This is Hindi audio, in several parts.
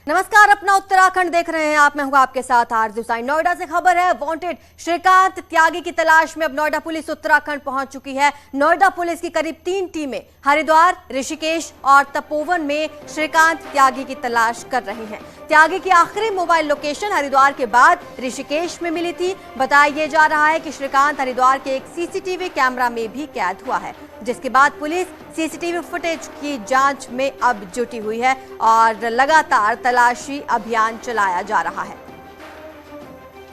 नमस्कार, अपना उत्तराखंड देख रहे हैं आप। मैं हूं आपके साथ आरजू साइन। नोएडा से खबर है, वांटेड श्रीकांत त्यागी की तलाश में अब नोएडा पुलिस उत्तराखंड पहुंच चुकी है। नोएडा पुलिस की करीब 3 टीमें हरिद्वार, ऋषिकेश और तपोवन में श्रीकांत त्यागी की तलाश कर रही हैं। त्यागी की आखिरी मोबाइल लोकेशन हरिद्वार के बाद ऋषिकेश में मिली थी। बताया यह जा रहा है कि श्रीकांत हरिद्वार के एक सीसीटीवी कैमरा में भी कैद हुआ है, जिसके बाद पुलिस सीसीटीवी फुटेज की जांच में अब जुटी हुई है और लगातार तलाशी अभियान चलाया जा रहा है।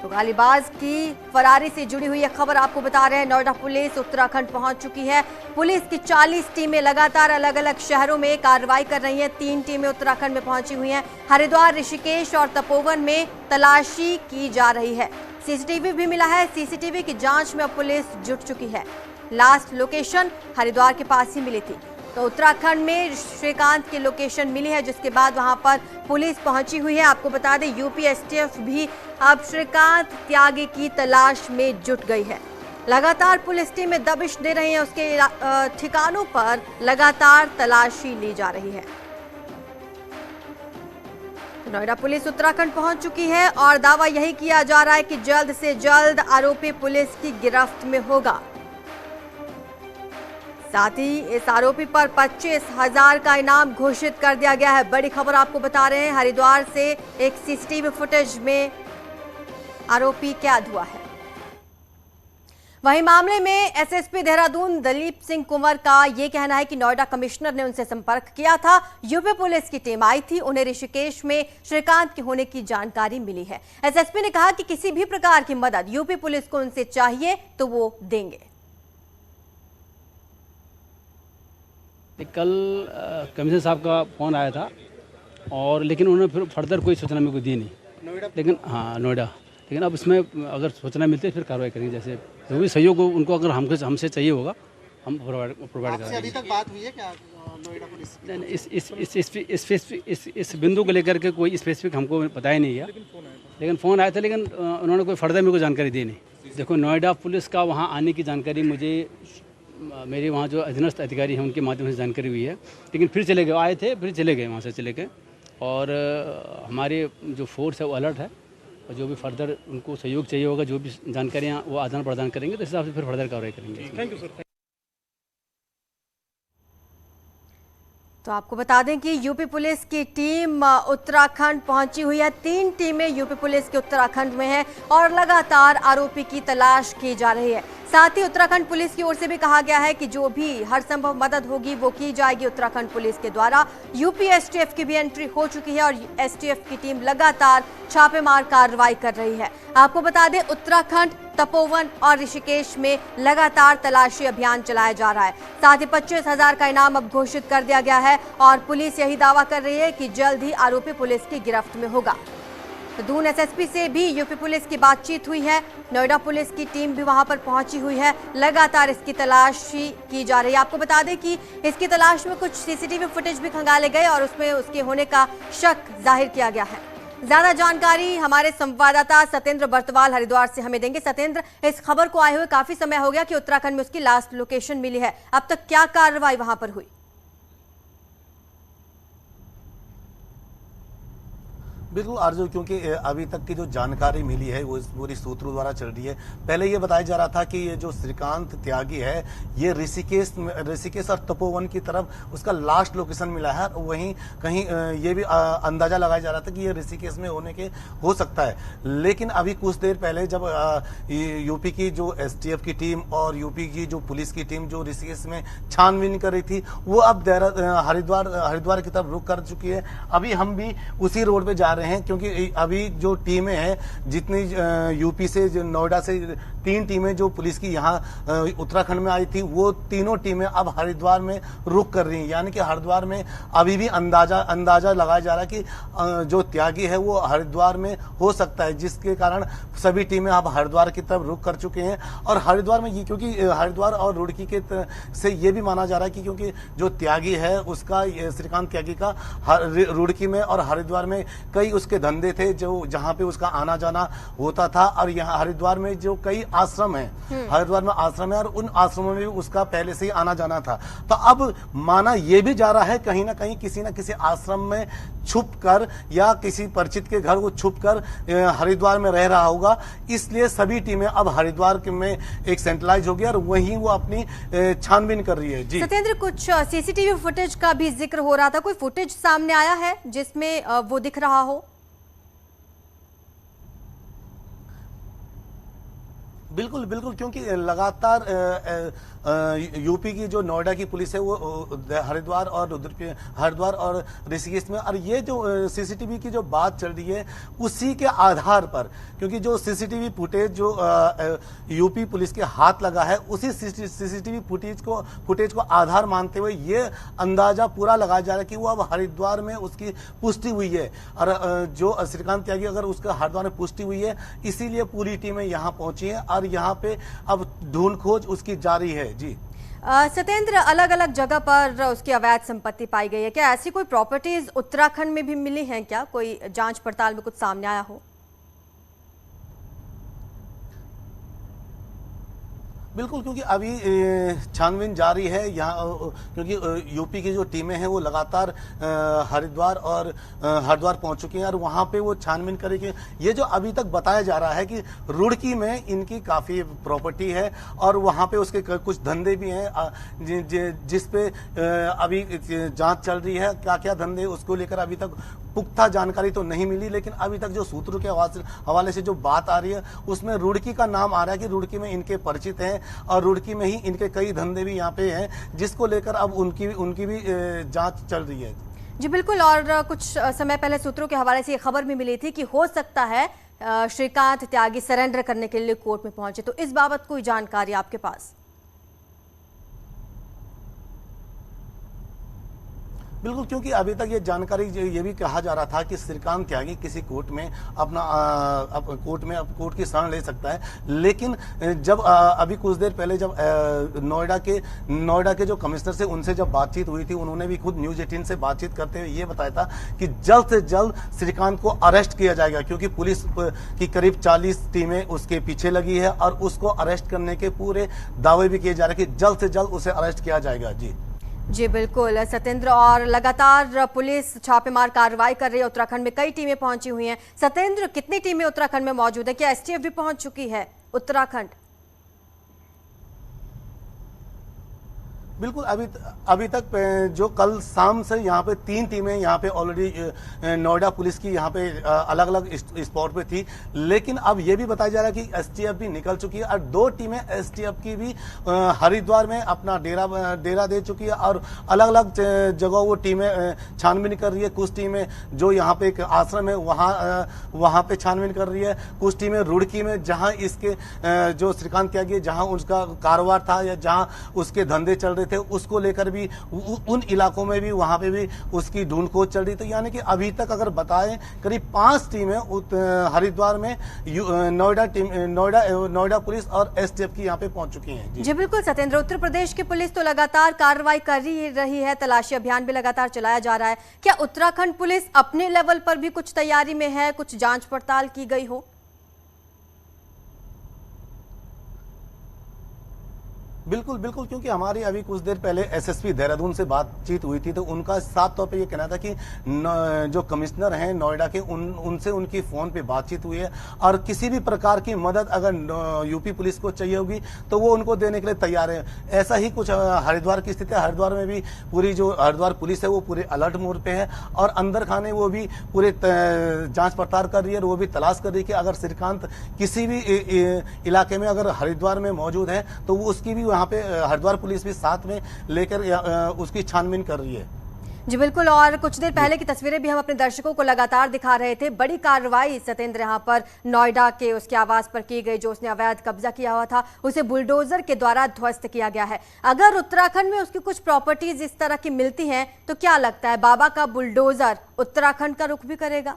तो गालीबाज की फरारी से जुड़ी हुई एक खबर आपको बता रहे हैं। नोएडा पुलिस उत्तराखंड पहुंच चुकी है। पुलिस की 40 टीमें लगातार अलग अलग शहरों में कार्रवाई कर रही हैं। 3 टीमें उत्तराखंड में पहुंची हुई हैं। हरिद्वार, ऋषिकेश और तपोवन में तलाशी की जा रही है। सीसीटीवी भी मिला है। सीसीटीवी की जांच में अब पुलिस जुट चुकी है। लास्ट लोकेशन हरिद्वार के पास ही मिली थी। तो उत्तराखंड में श्रीकांत की लोकेशन मिली है, जिसके बाद वहां पर पुलिस पहुंची हुई है। आपको बता दें, यूपी एसटीएफ भी अब श्रीकांत त्यागी की तलाश में जुट गई है। लगातार पुलिस टीमें दबिश दे रही हैं। उसके ठिकानों पर लगातार तलाशी ली जा रही है। नोएडा पुलिस उत्तराखंड पहुंच चुकी है और दावा यही किया जा रहा है कि जल्द से जल्द आरोपी पुलिस की गिरफ्त में होगा। साथ ही इस आरोपी पर 25,000 का इनाम घोषित कर दिया गया है। बड़ी खबर आपको बता रहे हैं, हरिद्वार से एक सीसीटीवी फुटेज में आरोपी कैद हुआ है। वहीं मामले में एसएसपी देहरादून दलीप सिंह कुंवर का यह कहना है कि नोएडा कमिश्नर ने उनसे संपर्क किया था। यूपी पुलिस की टीम आई थी। उन्हें ऋषिकेश में श्रीकांत के होने की जानकारी मिली है। एसएसपी ने कहा कि किसी भी प्रकार की मदद यूपी पुलिस को उनसे चाहिए तो वो देंगे। कल कमिश्नर साहब का फ़ोन आया था और लेकिन उन्होंने फिर फर्दर कोई सूचना मेरे को दी नहीं। लेकिन हाँ, नोएडा। लेकिन अब इसमें अगर सूचना मिलती है फिर कार्रवाई करेंगे। जैसे जो भी सहयोग उनको अगर हमसे चाहिए होगा हम प्रोवाइड करेंगे। अभी तक बात हुई है क्या नोएडा पुलिस? नहीं, इस बिंदु को लेकर के कोई स्पेसिफिक हमको पता ही नहीं है। लेकिन फ़ोन आया था, लेकिन उन्होंने कोई फर्दर मेरे को जानकारी दी नहीं। देखो, नोएडा पुलिस का वहाँ आने की जानकारी मुझे मेरे वहाँ जो अधीनस्थ अधिकारी हैं उनके माध्यम से जानकारी हुई है। लेकिन फिर चले गए, आए थे फिर चले गए, वहाँ से चले गए। और हमारे जो फोर्स है वो अलर्ट है और जो भी फर्दर उनको सहयोग चाहिए होगा, जो भी जानकारियाँ वो आदान प्रदान करेंगे, तो इस हिसाब से फिर फर्दर कार्रवाई करेंगे। Thank you sir. तो आपको बता दें कि यूपी पुलिस की टीम उत्तराखंड पहुंची हुई है। 3 टीमें यूपी पुलिस के उत्तराखंड में हैं और लगातार आरोपी की तलाश की जा रही है। साथ ही उत्तराखंड पुलिस की ओर से भी कहा गया है कि जो भी हर संभव मदद होगी वो की जाएगी उत्तराखंड पुलिस के द्वारा। यूपी एसटीएफ की भी एंट्री हो चुकी है और एसटीएफ की टीम लगातार छापेमार कार्रवाई कर रही है। आपको बता दें, उत्तराखंड, तपोवन और ऋषिकेश में लगातार तलाशी अभियान चलाया जा रहा है। साथ ही 25,000 का इनाम अब घोषित कर दिया गया है और पुलिस यही दावा कर रही है कि जल्द ही आरोपी पुलिस की गिरफ्त में होगा। दून एसएसपी से भी यूपी पुलिस की बातचीत हुई है। नोएडा पुलिस की टीम भी वहां पर पहुंची हुई है। लगातार इसकी तलाशी की जा रही है। आपको बता दें कि इसकी तलाश में कुछ सीसीटीवी फुटेज भी खंगाले गए और उसमें उसके होने का शक जाहिर किया गया है। ज्यादा जानकारी हमारे संवाददाता सत्येंद्र बर्तवाल हरिद्वार से हमें देंगे। सत्येंद्र, इस खबर को आए हुए काफी समय हो गया कि उत्तराखंड में उसकी लास्ट लोकेशन मिली है। अब तक क्या कार्रवाई वहां पर हुई? बिल्कुल आरजू, क्योंकि अभी तक की जो जानकारी मिली है वो पूरी सूत्रों द्वारा चल रही है। पहले ये बताया जा रहा था कि ये जो श्रीकांत त्यागी है ये ऋषिकेश और तपोवन की तरफ उसका लास्ट लोकेशन मिला है। वहीं कहीं ये भी अंदाजा लगाया जा रहा था कि ये ऋषिकेश में होने के हो सकता है। लेकिन अभी कुछ देर पहले जब यूपी की जो एसटीएफ की टीम और यूपी की जो पुलिस की टीम जो ऋषिकेश में छानबीन कर रही थी, वो अब हरिद्वार की तरफ रुख कर चुकी है। अभी हम भी उसी रोड पे जा रहे हैं, क्योंकि अभी जो टीमें हैं, जितनी यूपी से, नोएडा से 3 टीमें जो पुलिस की यहाँ उत्तराखंड में आई थी, वो तीनों टीमें अब हरिद्वार में रुक कर रही हैं। यानी कि हरिद्वार में अभी भी अंदाजा लगाया जा रहा है कि जो त्यागी है वो हरिद्वार में हो सकता है, जिसके कारण सभी टीमें अब हरिद्वार की तरफ रुक कर चुके हैं। और हरिद्वार में ये, क्योंकि हरिद्वार और रुड़की के से ये भी माना जा रहा है कि क्योंकि जो त्यागी है उसका, श्रीकांत त्यागी का रुड़की में और हरिद्वार में कई कई उसके धंधे थे जो जहां पे उसका आना जाना होता था। और यहाँ हरिद्वार में जो कई आश्रम हैं, हरिद्वार में आश्रम है और उन आश्रमों में भी उसका पहले से ही आना जाना था। तो अब माना यह भी जा रहा है कहीं ना कहीं किसी न किसी आश्रम में छुप कर या किसी परिचित के घर वो छुप कर हरिद्वार में रह रहा होगा। इसलिए सभी टीमें अब हरिद्वार में एक सेंट्रलाइज हो गई और वहीं वो अपनी छानबीन कर रही है। जी सत्येंद्र, कुछ सीसीटीवी फुटेज का भी जिक्र हो रहा था, कोई फुटेज सामने आया है जिसमें वो दिख रहा हो? बिल्कुल बिल्कुल, क्योंकि लगातार यूपी की जो नोएडा की पुलिस है वो हरिद्वार और ऋषिकेश में, और ये जो सीसीटीवी की जो बात चल रही है उसी के आधार पर, क्योंकि जो सीसीटीवी फुटेज जो यूपी पुलिस के हाथ लगा है उसी सीसीटीवी फुटेज को आधार मानते हुए ये अंदाजा पूरा लगाया जा रहा है कि वो अब हरिद्वार में उसकी पुष्टि हुई है। और जो श्रीकांत त्यागी अगर उसका हरिद्वार में पुष्टि हुई है, इसीलिए पूरी टीमें यहाँ पहुंची है और यहाँ पे अब ढूंढ खोज उसकी जारी है। जी सत्येंद्र, अलग अलग जगह पर उसकी अवैध संपत्ति पाई गई है, क्या ऐसी कोई प्रॉपर्टीज उत्तराखंड में भी मिली हैं? क्या कोई जांच पड़ताल में कुछ सामने आया हो? बिल्कुल, क्योंकि अभी छानबीन जारी है यहाँ, क्योंकि यूपी की जो टीमें हैं वो लगातार हरिद्वार पहुंच चुकी हैं और वहाँ पे वो छानबीन करेंगे। ये जो अभी तक बताया जा रहा है कि रुड़की में इनकी काफ़ी प्रॉपर्टी है और वहाँ पे उसके कुछ धंधे भी हैं जिस पे अभी जांच चल रही है। क्या क्या धंधे उसको लेकर अभी तक पुख्ता जानकारी तो नहीं मिली, लेकिन अभी तक जो सूत्रों के हवाले से जो बात आ रही है उसमें रुड़की का नाम आ रहा है कि रुड़की में इनके परिचित हैं और रुड़की में ही इनके कई धंधे भी यहाँ पे हैं, जिसको लेकर अब उनकी भी जांच चल रही है। जी बिल्कुल, और कुछ समय पहले सूत्रों के हवाले से ये खबर भी मिली थी कि हो सकता है श्रीकांत त्यागी सरेंडर करने के लिए कोर्ट में पहुंचे, तो इस बाबत कोई जानकारी आपके पास? बिल्कुल, क्योंकि अभी तक ये जानकारी ये भी कहा जा रहा था कि श्रीकांत त्यागी किसी कोर्ट में कोर्ट की शरण ले सकता है, लेकिन जब अभी कुछ देर पहले जब नोएडा के जो कमिश्नर से उनसे जब बातचीत हुई थी, उन्होंने भी खुद न्यूज़ 18 से बातचीत करते हुए ये बताया था कि जल्द से जल्द श्रीकांत को अरेस्ट किया जाएगा, क्योंकि पुलिस की करीब 40 टीमें उसके पीछे लगी है और उसको अरेस्ट करने के पूरे दावे भी किए जा रहे हैं कि जल्द से जल्द उसे अरेस्ट किया जाएगा। जी बिल्कुल सत्येंद्र, और लगातार पुलिस छापेमार कार्रवाई कर रही है। उत्तराखंड में कई टीमें पहुंची हुई हैं। सत्येंद्र, कितनी टीमें उत्तराखंड में मौजूद है? क्या एसटीएफ भी पहुंच चुकी है उत्तराखंड? बिल्कुल, अभी तक जो कल शाम से यहाँ पे 3 टीमें यहाँ पे ऑलरेडी नोएडा पुलिस की यहाँ पे अलग अलग स्पॉट पे थी, लेकिन अब ये भी बताया जा रहा है कि एसटीएफ भी निकल चुकी है और 2 टीमें एसटीएफ की भी हरिद्वार में अपना डेरा दे चुकी है और अलग अलग जगह वो टीमें छानबीन कर रही है। कुछ टीमें जो यहाँ पे एक आश्रम है वहाँ पे छानबीन कर रही है, कुछ टीमें रुड़की में जहाँ इसके जो श्रीकांत त्यागी जहाँ उसका कारोबार था या जहाँ उसके धंधे चल रहे थे उसको लेकर भी उन इलाकों में भी वहां पे भी उसकी ढूंढ खोज चल रही। तो यानी कि अभी तक अगर बताएं करीब 5 टीमें हरिद्वार में नोएडा पुलिस और एसटीएफ की यहाँ पे पहुंच चुकी हैं। जी बिल्कुल सत्येंद्र, उत्तर प्रदेश की पुलिस तो लगातार कार्रवाई कर रही है, तलाशी अभियान भी लगातार चलाया जा रहा है। क्या उत्तराखंड पुलिस अपने लेवल पर भी कुछ तैयारी में है, कुछ जांच पड़ताल की गई हो? बिल्कुल बिल्कुल, क्योंकि हमारी अभी कुछ देर पहले एसएसपी देहरादून से बातचीत हुई थी तो उनका साफ तौर पे ये कहना था कि जो कमिश्नर हैं नोएडा के उनसे उनकी फोन पे बातचीत हुई है और किसी भी प्रकार की मदद अगर यूपी पुलिस को चाहिए होगी तो वो उनको देने के लिए तैयार है। ऐसा ही कुछ हरिद्वार की स्थिति है। हरिद्वार में भी पूरी जो हरिद्वार पुलिस है वो पूरे अलर्ट मोड पे है और अंदर खाने वो भी पूरे जांच पड़ताल कर रही है और वो भी तलाश कर रही है कि अगर श्रीकांत किसी भी इलाके में अगर हरिद्वार में मौजूद है तो वो उसकी भी वहाँ पे हरिद्वार पुलिस भी साथ में लेकर उसकी छानबीन कर रही है। जी बिल्कुल, और कुछ देर पहले की तस्वीरें भी हम अपने दर्शकों को लगातार दिखा रहे थे। बड़ी कार्रवाई सत्येंद्र यहाँ पर नोएडा के उसके आवास पर की गई, जो उसने अवैध कब्जा किया हुआ था उसे बुलडोजर के द्वारा ध्वस्त किया गया है। अगर उत्तराखंड में उसकी कुछ प्रॉपर्टीज इस तरह की मिलती हैं तो क्या लगता है बाबा का बुलडोजर उत्तराखंड का रुख भी करेगा?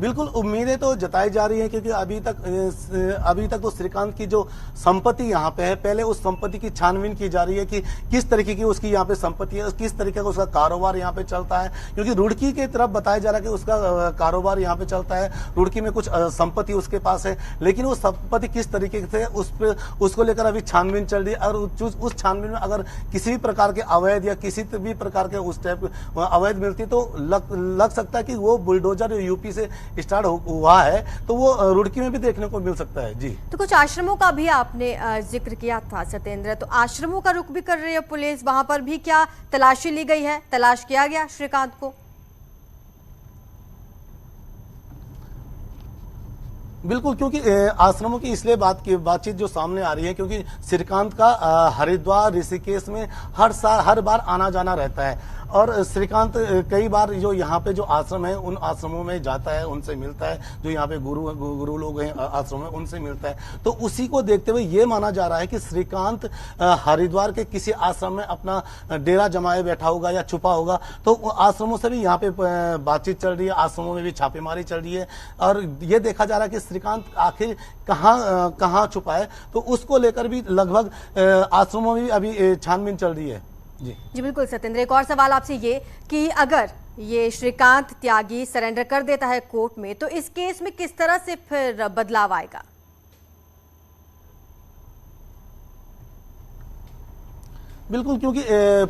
बिल्कुल उम्मीदें तो जताई जा रही हैं, क्योंकि अभी तक तो श्रीकांत की जो संपत्ति यहाँ पे है, पहले उस संपत्ति की छानबीन की जा रही है कि किस तरीके की उसकी यहाँ पे संपत्ति है, किस तरीके का उसका कारोबार यहाँ पे चलता है। क्योंकि रुड़की की तरफ बताया जा रहा है कि उसका कारोबार यहाँ पे चलता है, रुड़की में कुछ संपत्ति उसके पास है, लेकिन वो संपत्ति किस तरीके से उसको लेकर अभी छानबीन चल रही है। और उस छानबीन में अगर किसी भी प्रकार के अवैध या किसी भी प्रकार के उस टाइप अवैध मिलती तो लग सकता है कि वो बुलडोजर यूपी से स्टार्ट हुआ है, तो वो रुड़की में भी देखने को मिल सकता है। जी, तो कुछ आश्रमों का भी आपने जिक्र किया था सत्येंद्र, तो आश्रमों का रुख भी कर रही है पुलिस, वहां पर भी क्या तलाशी ली गई है, तलाश किया गया श्रीकांत को? बिल्कुल, क्योंकि आश्रमों की इसलिए बातचीत जो सामने आ रही है, क्योंकि श्रीकांत का हरिद्वार ऋषिकेश में हर बार आना जाना रहता है। और श्रीकांत कई बार जो यहाँ पे जो आश्रम है उन आश्रमों में जाता है, उनसे मिलता है, जो यहाँ पे गुरु लोग हैं आश्रम में उनसे मिलता है। तो उसी को देखते हुए ये माना जा रहा है कि श्रीकांत हरिद्वार के किसी आश्रम में अपना डेरा जमाए बैठा होगा या छुपा होगा। तो आश्रमों से भी यहाँ पे बातचीत चल रही है, आश्रमों में भी छापेमारी चल रही है, और ये देखा जा रहा है कि श्रीकांत आखिर कहाँ छुपा है। तो उसको लेकर भी लगभग आश्रमों में भी अभी छानबीन चल रही है। जी बिल्कुल सत्येंद्र, एक और सवाल आपसे ये कि अगर ये श्रीकांत त्यागी सरेंडर कर देता है कोर्ट में, तो इस केस में किस तरह से फिर बदलाव आएगा? बिल्कुल, क्योंकि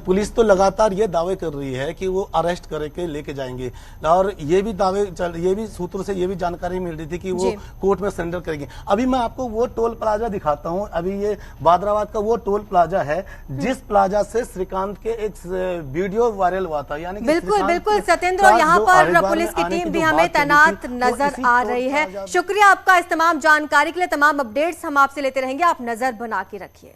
पुलिस तो लगातार ये दावे कर रही है कि वो अरेस्ट करके लेके जाएंगे, और ये भी सूत्रों से ये भी जानकारी मिल रही थी कि वो कोर्ट में सरेंडर करेंगे। अभी मैं आपको वो टोल प्लाजा दिखाता हूँ। अभी ये बादराबाद का वो टोल प्लाजा है जिस प्लाजा से श्रीकांत के एक वीडियो वायरल हुआ था। यानी बिल्कुल सत्येंद्र, और यहाँ पर पुलिस की टीम भी हमें तैनात नजर आ रही है। शुक्रिया आपका इस तमाम जानकारी के लिए। तमाम अपडेट्स हम आपसे लेते रहेंगे, आप नजर बना के रखिए।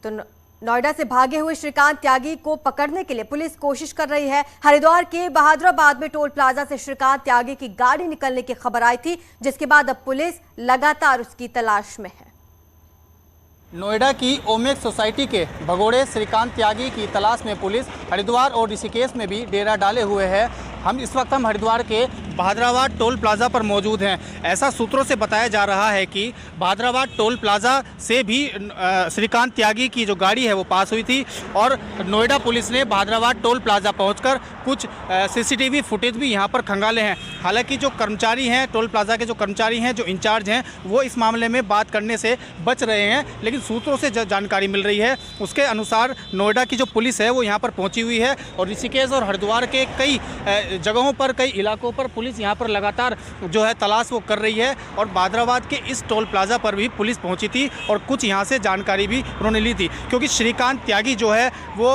तो नोएडा से भागे हुए श्रीकांत त्यागी को पकड़ने के लिए पुलिस कोशिश कर रही है। हरिद्वार के बहादुराबाद में टोल प्लाजा से श्रीकांत त्यागी की गाड़ी निकलने की खबर आई थी, जिसके बाद अब पुलिस लगातार उसकी तलाश में है। नोएडा की ओमेक सोसाइटी के भगोड़े श्रीकांत त्यागी की तलाश में पुलिस हरिद्वार और ऋषिकेश में भी डेरा डाले हुए है। इस वक्त हम हरिद्वार के बहादुराबाद टोल प्लाजा पर मौजूद हैं। ऐसा सूत्रों से बताया जा रहा है कि बहादुराबाद टोल प्लाजा से भी श्रीकांत त्यागी की जो गाड़ी है वो पास हुई थी, और नोएडा पुलिस ने बहादुराबाद टोल प्लाजा पहुंचकर कुछ सीसीटीवी फुटेज भी यहां पर खंगाले हैं। हालांकि जो कर्मचारी हैं, टोल प्लाजा के जो कर्मचारी हैं, जो इंचार्ज हैं, वो इस मामले में बात करने से बच रहे हैं, लेकिन सूत्रों से जो जानकारी मिल रही है उसके अनुसार नोएडा की जो पुलिस है वो यहाँ पर पहुँची हुई है, और ऋषिकेश और हरिद्वार के कई जगहों पर, कई इलाकों पर पुलिस यहाँ पर लगातार जो है तलाश वो कर रही है। और बहादुराबाद के इस टोल प्लाजा पर भी पुलिस पहुँची थी और कुछ यहाँ से जानकारी भी उन्होंने ली थी, क्योंकि श्रीकांत त्यागी जो है वो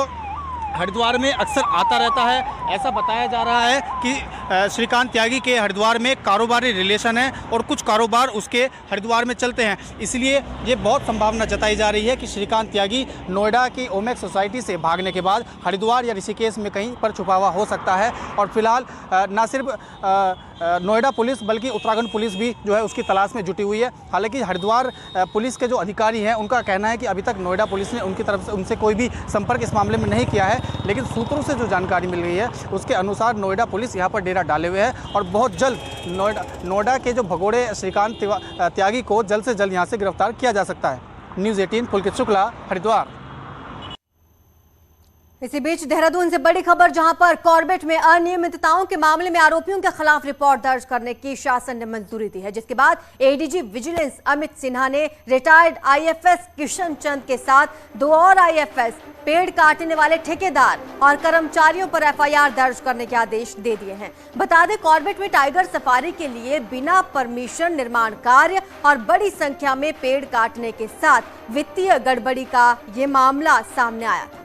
हरिद्वार में अक्सर आता रहता है। ऐसा बताया जा रहा है कि श्रीकांत त्यागी के हरिद्वार में कारोबारी रिलेशन है और कुछ कारोबार उसके हरिद्वार में चलते हैं, इसलिए ये बहुत संभावना जताई जा रही है कि श्रीकांत त्यागी नोएडा की ओमेक सोसाइटी से भागने के बाद हरिद्वार या ऋषिकेश में कहीं पर छुपा हुआ हो सकता है। और फिलहाल न सिर्फ नोएडा पुलिस बल्कि उत्तराखंड पुलिस भी जो है उसकी तलाश में जुटी हुई है। हालांकि हरिद्वार पुलिस के जो अधिकारी हैं उनका कहना है कि अभी तक नोएडा पुलिस ने उनकी तरफ से उनसे कोई भी संपर्क इस मामले में नहीं किया है, लेकिन सूत्रों से जो जानकारी मिल रही है उसके अनुसार नोएडा पुलिस यहाँ पर डेरा डाले हुए है और बहुत जल्द नोएडा के जो भगोड़े श्रीकांत त्यागी को जल्द से जल्द यहाँ से गिरफ्तार किया जा सकता है। न्यूज़ 18 पुलकित शुक्ला, हरिद्वार। इसी बीच देहरादून से बड़ी खबर, जहां पर कॉर्बेट में अनियमितताओं के मामले में आरोपियों के खिलाफ रिपोर्ट दर्ज करने की शासन ने मंजूरी दी है, जिसके बाद एडीजी विजिलेंस अमित सिन्हा ने रिटायर्ड आईएफएस किशन चंद के साथ 2 और आईएफएस, पेड़ काटने वाले ठेकेदार और कर्मचारियों पर एफआईआर दर्ज करने के आदेश दे दिए हैं। बता दें, कॉर्बेट में टाइगर सफारी के लिए बिना परमिशन निर्माण कार्य और बड़ी संख्या में पेड़ काटने के साथ वित्तीय गड़बड़ी का ये मामला सामने आया था।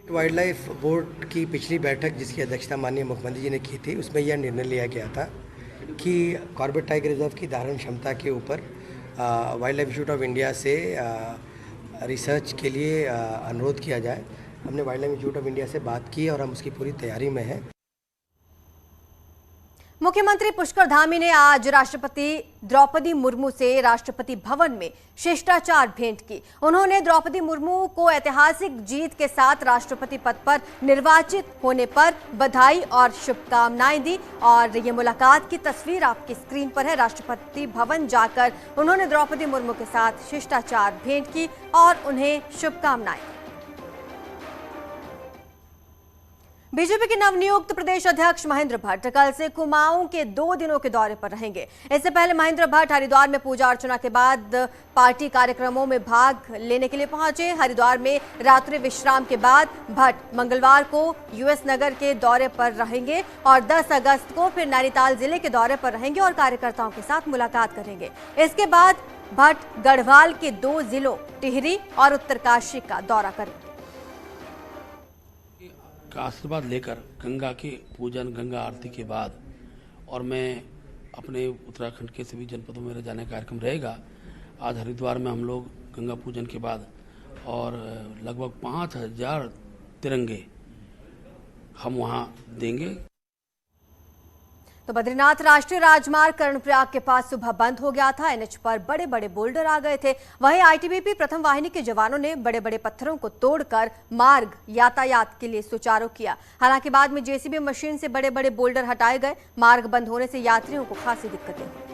वाइल्ड लाइफ बोर्ड की पिछली बैठक जिसकी अध्यक्षता माननीय मुख्यमंत्री जी ने की थी, उसमें यह निर्णय लिया गया था कि कॉर्बेट टाइगर रिजर्व की धारण क्षमता के ऊपर wild life institute of India से रिसर्च के लिए अनुरोध किया जाए। हमने wild life institute of India से बात की और हम उसकी पूरी तैयारी में हैं। मुख्यमंत्री पुष्कर धामी ने आज राष्ट्रपति द्रौपदी मुर्मू से राष्ट्रपति भवन में शिष्टाचार भेंट की। उन्होंने द्रौपदी मुर्मू को ऐतिहासिक जीत के साथ राष्ट्रपति पद पर निर्वाचित होने पर बधाई और शुभकामनाएं दी और ये मुलाकात की तस्वीर आपकी स्क्रीन पर है। राष्ट्रपति भवन जाकर उन्होंने द्रौपदी मुर्मू के साथ शिष्टाचार भेंट की और उन्हें शुभकामनाएं। बीजेपी के नवनियुक्त प्रदेश अध्यक्ष महेंद्र भट्ट कल से कुमाऊं के 2 दिनों के दौरे पर रहेंगे। इससे पहले महेंद्र भट्ट हरिद्वार में पूजा अर्चना के बाद पार्टी कार्यक्रमों में भाग लेने के लिए पहुंचे। हरिद्वार में रात्रि विश्राम के बाद भट्ट मंगलवार को यूएस नगर के दौरे पर रहेंगे और 10 अगस्त को फिर नैनीताल जिले के दौरे पर रहेंगे और कार्यकर्ताओं के साथ मुलाकात करेंगे। इसके बाद भट्ट गढ़वाल के 2 जिलों टिहरी और उत्तरकाशी का दौरा करेंगे। का आशीर्वाद लेकर गंगा के पूजन, गंगा आरती के बाद और मैं अपने उत्तराखंड के सभी जनपदों में जाने का कार्यक्रम रहेगा। आज हरिद्वार में हम लोग गंगा पूजन के बाद और लगभग 5000 तिरंगे हम वहां देंगे। तो बद्रीनाथ राष्ट्रीय राजमार्ग कर्णप्रयाग के पास सुबह बंद हो गया था। एनएच पर बड़े बड़े बोल्डर आ गए थे। वहीं आईटीबीपी प्रथम वाहिनी के जवानों ने बड़े बड़े पत्थरों को तोड़कर मार्ग यातायात के लिए सुचारू किया। हालांकि बाद में जेसीबी मशीन से बड़े बड़े बोल्डर हटाए गए। मार्ग बंद होने से यात्रियों को खासी दिक्कतें हुई।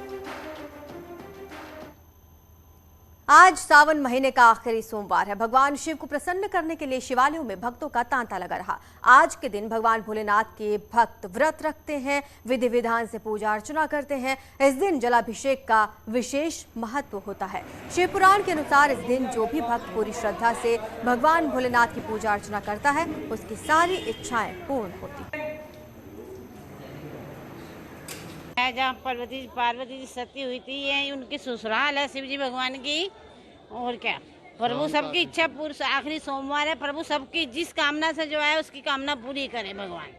आज सावन महीने का आखिरी सोमवार है। भगवान शिव को प्रसन्न करने के लिए शिवालयों में भक्तों का तांता लगा रहा। आज के दिन भगवान भोलेनाथ के भक्त व्रत रखते हैं, विधि विधान से पूजा अर्चना करते हैं। इस दिन जलाभिषेक का विशेष महत्व होता है। शिव पुराण के अनुसार इस दिन जो भी भक्त पूरी श्रद्धा से भगवान भोलेनाथ की पूजा अर्चना करता है उसकी सारी इच्छाएं पूर्ण होती हैं। जहाँ पार्वती जी सती हुई थी, ये उनकी ससुराल है शिव जी भगवान की। और क्या, प्रभु सबकी इच्छा पूरी, आखिरी सोमवार है, प्रभु सबकी जिस कामना से जो है उसकी कामना पूरी करे भगवान।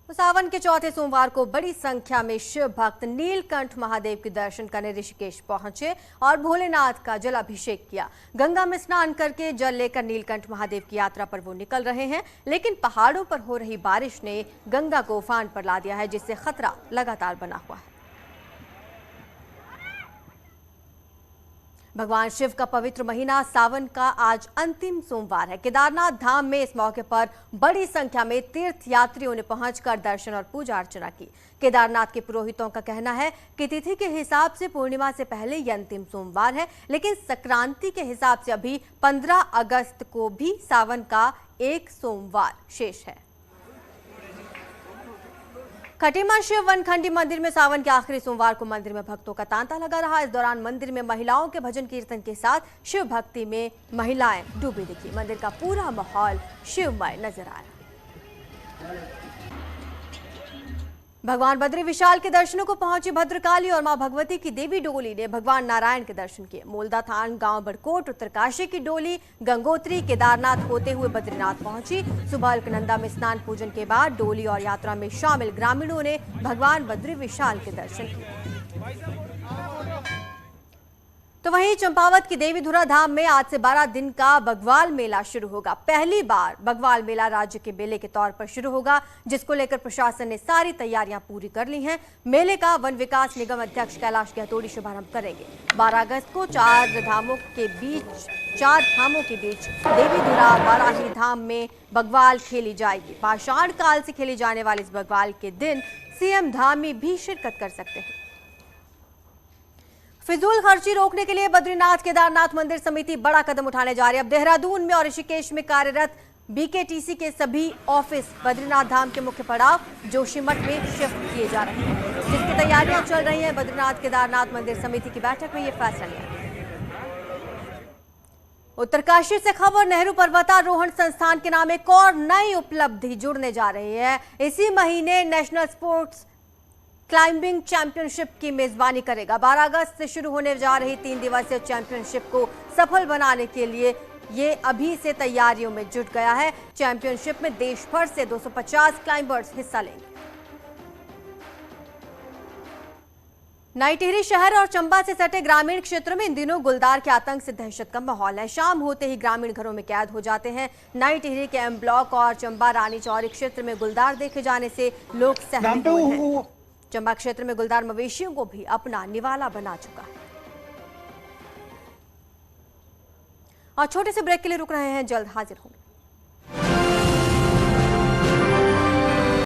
सावन के चौथे सोमवार को बड़ी संख्या में शिव भक्त नीलकंठ महादेव के दर्शन करने ऋषिकेश पहुंचे और भोलेनाथ का जलाभिषेक किया। गंगा में स्नान करके जल लेकर नीलकंठ महादेव की यात्रा पर वो निकल रहे हैं, लेकिन पहाड़ों पर हो रही बारिश ने गंगा को उफान पर ला दिया है, जिससे खतरा लगातार बना हुआ है। भगवान शिव का पवित्र महीना सावन का आज अंतिम सोमवार है। केदारनाथ धाम में इस मौके पर बड़ी संख्या में तीर्थ यात्रियों ने पहुंचकर दर्शन और पूजा अर्चना की। केदारनाथ के पुरोहितों का कहना है कि तिथि के हिसाब से पूर्णिमा से पहले ये अंतिम सोमवार है, लेकिन संक्रांति के हिसाब से अभी 15 अगस्त को भी सावन का एक सोमवार शेष है। खटीमा शिव वनखंडी मंदिर में सावन के आखिरी सोमवार को मंदिर में भक्तों का तांता लगा रहा। इस दौरान मंदिर में महिलाओं के भजन कीर्तन के साथ शिव भक्ति में महिलाएं डूबी दिखी। मंदिर का पूरा माहौल शिवमय नजर आया। भगवान बद्री विशाल के दर्शनों को पहुंची भद्रकाली और मां भगवती की देवी डोली ने भगवान नारायण के दर्शन किए। मोलदा थान गांव बड़कोट उत्तरकाशी की डोली गंगोत्री केदारनाथ होते हुए बद्रीनाथ पहुंची। सुबह अलकनंदा में स्नान पूजन के बाद डोली और यात्रा में शामिल ग्रामीणों ने भगवान बद्री विशाल के दर्शन किए। तो वहीं चंपावत की देवीधुरा धाम में आज से 12 दिन का बग्वाल मेला शुरू होगा। पहली बार बग्वाल मेला राज्य के मेले के तौर पर शुरू होगा, जिसको लेकर प्रशासन ने सारी तैयारियां पूरी कर ली हैं। मेले का वन विकास निगम अध्यक्ष कैलाश गहतोड़ी शुभारंभ करेंगे। 12 अगस्त को 4 धामों के बीच देवीधुरा वाराही धाम में बग्वाल खेली जाएगी। पाषाण काल से खेली जाने वाले इस बग्वाल के दिन सीएम धामी भी शिरकत कर सकते हैं। फिजूल खर्ची रोकने के लिए बद्रीनाथ केदारनाथ मंदिर समिति बड़ा कदम उठाने जा रही है। अब देहरादून में और ऋषिकेश में कार्यरत बीकेटीसी के सभी ऑफिस बद्रीनाथ धाम के मुख्य पड़ाव जोशीमठ में शिफ्ट किए जा रहे हैं, जिसकी तैयारियां चल रही हैं। बद्रीनाथ केदारनाथ मंदिर समिति की बैठक में यह फैसला लिया। उत्तरकाशी से खबर, नेहरू पर्वतारोहण संस्थान के नाम एक और नई उपलब्धि जुड़ने जा रही है। इसी महीने नेशनल स्पोर्ट्स क्लाइंबिंग चैंपियनशिप की मेजबानी करेगा। 12 अगस्त से शुरू होने जा रही 3 दिवसीय चैंपियनशिप को सफल बनाने के लिए ये अभी से तैयारियों में जुट गया है। चैंपियनशिप में देश भर से 250 क्लाइंबर्स हिस्सा लेंगे। नई टिहरी शहर और चंबा से सटे ग्रामीण क्षेत्र में इन दिनों गुलदार के आतंक से दहशत का माहौल है। शाम होते ही ग्रामीण घरों में कैद हो जाते हैं। नई टिहरी के एम ब्लॉक और चंबा रानी चौरी क्षेत्र में गुलदार देखे जाने से लोग सहमे हुए हैं। चंबा क्षेत्र में गुलदार मवेशियों को भी अपना निवाला बना चुका है। और छोटे से ब्रेक के लिए रुक रहे हैं, जल्द हाजिर होंगे।